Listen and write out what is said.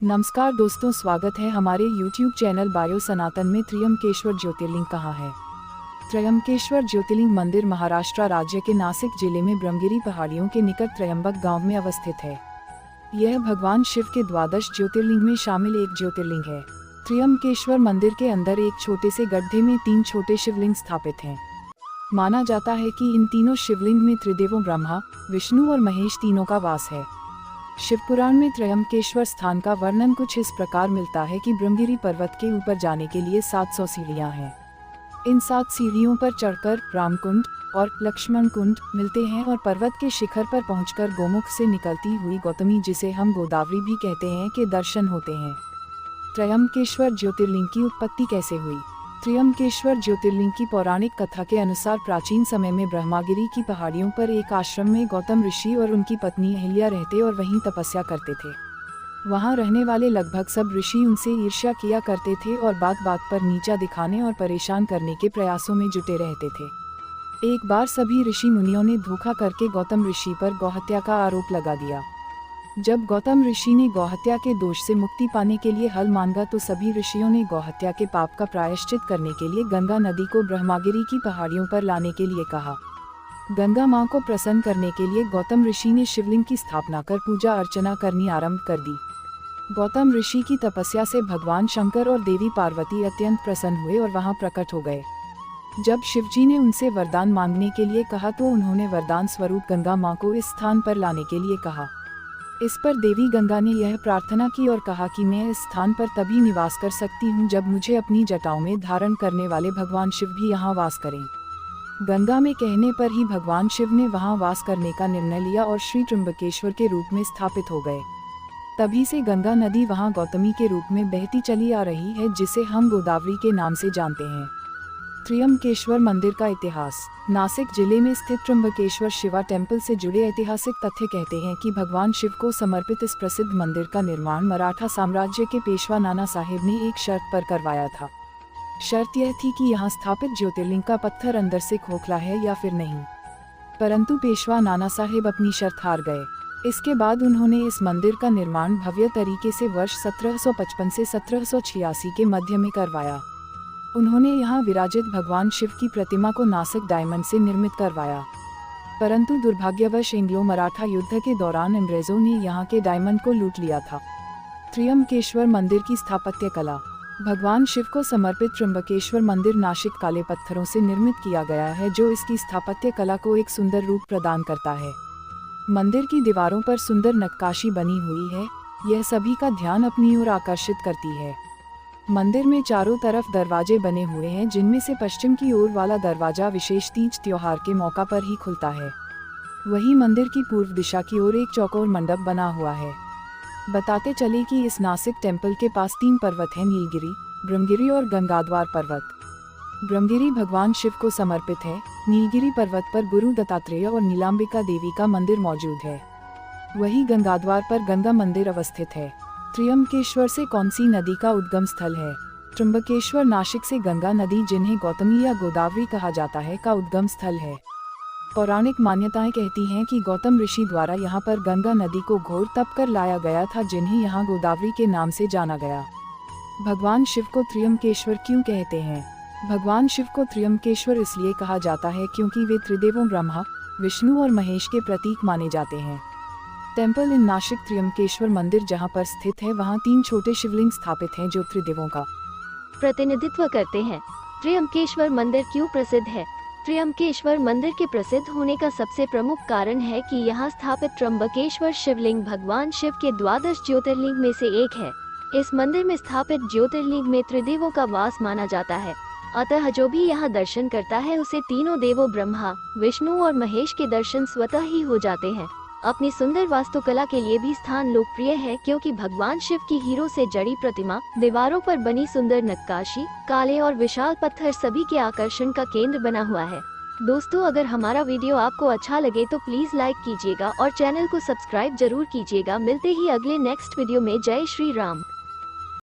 नमस्कार दोस्तों, स्वागत है हमारे YouTube चैनल बायो सनातन में। त्र्यंबकेश्वर ज्योतिर्लिंग कहाँ है? त्र्यंबकेश्वर ज्योतिर्लिंग मंदिर महाराष्ट्र राज्य के नासिक जिले में ब्रह्मगिरी पहाड़ियों के निकट त्र्यंबक गांव में अवस्थित है। यह भगवान शिव के द्वादश ज्योतिर्लिंग में शामिल एक ज्योतिर्लिंग है। त्र्यंबकेश्वर मंदिर के अंदर एक छोटे से गड्ढे में 3 छोटे शिवलिंग स्थापित हैं। माना जाता है कि इन तीनों शिवलिंग में त्रिदेवों ब्रह्मा, विष्णु और महेश तीनों का वास है। शिवपुराण में त्र्यंबकेश्वर स्थान का वर्णन कुछ इस प्रकार मिलता है कि ब्रह्मगिरी पर्वत के ऊपर जाने के लिए 700 सीढ़ियां हैं। इन 7 सीढ़ियों पर चढ़कर रामकुंड और लक्ष्मण कुंड मिलते हैं और पर्वत के शिखर पर पहुंचकर गोमुख से निकलती हुई गौतमी, जिसे हम गोदावरी भी कहते हैं, के दर्शन होते हैं। त्र्यंबकेश्वर ज्योतिर्लिंग की उत्पत्ति कैसे हुई? त्र्यंबकेश्वर ज्योतिर्लिंग की पौराणिक कथा के अनुसार प्राचीन समय में ब्रह्मगिरी की पहाड़ियों पर एक आश्रम में गौतम ऋषि और उनकी पत्नी अहिल्या रहते और वहीं तपस्या करते थे। वहां रहने वाले लगभग सब ऋषि उनसे ईर्ष्या किया करते थे और बात बात पर नीचा दिखाने और परेशान करने के प्रयासों में जुटे रहते थे। एक बार सभी ऋषि मुनियों ने धोखा करके गौतम ऋषि पर गौहत्या का आरोप लगा दिया। जब गौतम ऋषि ने गौहत्या के दोष से मुक्ति पाने के लिए हल मांगा तो सभी ऋषियों ने गौहत्या के पाप का प्रायश्चित करने के लिए गंगा नदी को ब्रह्मगिरी की पहाड़ियों पर लाने के लिए कहा। गंगा मां को प्रसन्न करने के लिए गौतम ऋषि ने शिवलिंग की स्थापना कर पूजा अर्चना करनी आरंभ कर दी। गौतम ऋषि की तपस्या से भगवान शंकर और देवी पार्वती अत्यंत प्रसन्न हुए और वहां प्रकट हो गए। जब शिवजी ने उनसे वरदान मांगने के लिए कहा तो उन्होंने वरदान स्वरूप गंगा मां को इस स्थान पर लाने के लिए कहा। इस पर देवी गंगा ने यह प्रार्थना की और कहा कि मैं इस स्थान पर तभी निवास कर सकती हूँ जब मुझे अपनी जटाओं में धारण करने वाले भगवान शिव भी यहाँ वास करें। गंगा में कहने पर ही भगवान शिव ने वहाँ वास करने का निर्णय लिया और श्री त्र्यंबकेश्वर के रूप में स्थापित हो गए। तभी से गंगा नदी वहाँ गौतमी के रूप में बहती चली आ रही है, जिसे हम गोदावरी के नाम से जानते हैं। त्र्यंबकेश्वर मंदिर का इतिहास। नासिक जिले में स्थित त्र्यंबकेश्वर शिवा टेम्पल से जुड़े ऐतिहासिक तथ्य कहते हैं कि भगवान शिव को समर्पित इस प्रसिद्ध मंदिर का निर्माण मराठा साम्राज्य के पेशवा नाना साहेब ने एक शर्त पर करवाया था। शर्त यह थी कि यहाँ स्थापित ज्योतिर्लिंग का पत्थर अंदर से खोखला है या फिर नहीं, परंतु पेशवा नाना साहेब अपनी शर्त हार गए। इसके बाद उन्होंने इस मंदिर का निर्माण भव्य तरीके से वर्ष 1755 से 1786 के मध्य में करवाया। उन्होंने यहाँ विराजित भगवान शिव की प्रतिमा को नासिक डायमंड से निर्मित करवाया, परंतु दुर्भाग्यवश एंग्लो मराठा युद्ध के दौरान अंग्रेजों ने यहाँ के डायमंड को लूट लिया था। त्र्यंबकेश्वर मंदिर की स्थापत्य कला। भगवान शिव को समर्पित त्र्यंबकेश्वर मंदिर नासिक काले पत्थरों से निर्मित किया गया है, जो इसकी स्थापत्य कला को एक सुंदर रूप प्रदान करता है। मंदिर की दीवारों पर सुंदर नक्काशी बनी हुई है, यह सभी का ध्यान अपनी ओर आकर्षित करती है। मंदिर में चारों तरफ दरवाजे बने हुए हैं, जिनमें से पश्चिम की ओर वाला दरवाजा विशेष तीज त्योहार के मौका पर ही खुलता है। वहीं मंदिर की पूर्व दिशा की ओर एक चौकोर मंडप बना हुआ है। बताते चले कि इस नासिक टेम्पल के पास 3 पर्वत हैं, नीलगिरी, ब्रह्मगिरी और गंगाद्वार पर्वत। ब्रह्मगिरी भगवान शिव को समर्पित है। नीलगिरी पर्वत पर गुरु दत्तात्रेय और नीलांबिका देवी का मंदिर मौजूद है। वहीं गंगाद्वार पर गंगा मंदिर अवस्थित है। त्र्यंबकेश्वर से कौन सी नदी का उद्गम स्थल है? त्र्यंबकेश्वर नासिक से गंगा नदी, जिन्हें गौतमी या गोदावरी कहा जाता है, का उद्गम स्थल है। पौराणिक मान्यताएं कहती हैं कि गौतम ऋषि द्वारा यहाँ पर गंगा नदी को घोर तप कर लाया गया था, जिन्हें यहाँ गोदावरी के नाम से जाना गया। भगवान शिव को त्र्यंबकेश्वर क्यों कहते हैं? भगवान शिव को त्र्यंबकेश्वर इसलिए कहा जाता है क्योंकि वे त्रिदेवों ब्रह्मा, विष्णु और महेश के प्रतीक माने जाते हैं। टेम्पल इन नासिक त्र्यंबकेश्वर मंदिर जहां पर स्थित है, वहां 3 छोटे शिवलिंग स्थापित हैं जो त्रिदेवों का प्रतिनिधित्व करते हैं। त्र्यंबकेश्वर मंदिर क्यों प्रसिद्ध है? त्र्यंबकेश्वर मंदिर के प्रसिद्ध होने का सबसे प्रमुख कारण है कि यहाँ स्थापित त्र्यंबकेश्वर शिवलिंग भगवान शिव के द्वादश ज्योतिर्लिंग में से एक है। इस मंदिर में स्थापित ज्योतिर्लिंग में त्रिदेवों का वास माना जाता है, अतः जो भी यहाँ दर्शन करता है उसे तीनों देवों ब्रह्मा, विष्णु और महेश के दर्शन स्वतः ही हो जाते हैं। अपनी सुंदर वास्तुकला के लिए भी स्थान लोकप्रिय है, क्योंकि भगवान शिव की हीरो से जड़ी प्रतिमा, दीवारों पर बनी सुंदर नक्काशी, काले और विशाल पत्थर सभी के आकर्षण का केंद्र बना हुआ है। दोस्तों, अगर हमारा वीडियो आपको अच्छा लगे तो प्लीज लाइक कीजिएगा और चैनल को सब्सक्राइब जरूर कीजिएगा। मिलते ही अगले नेक्स्ट वीडियो में। जय श्री राम।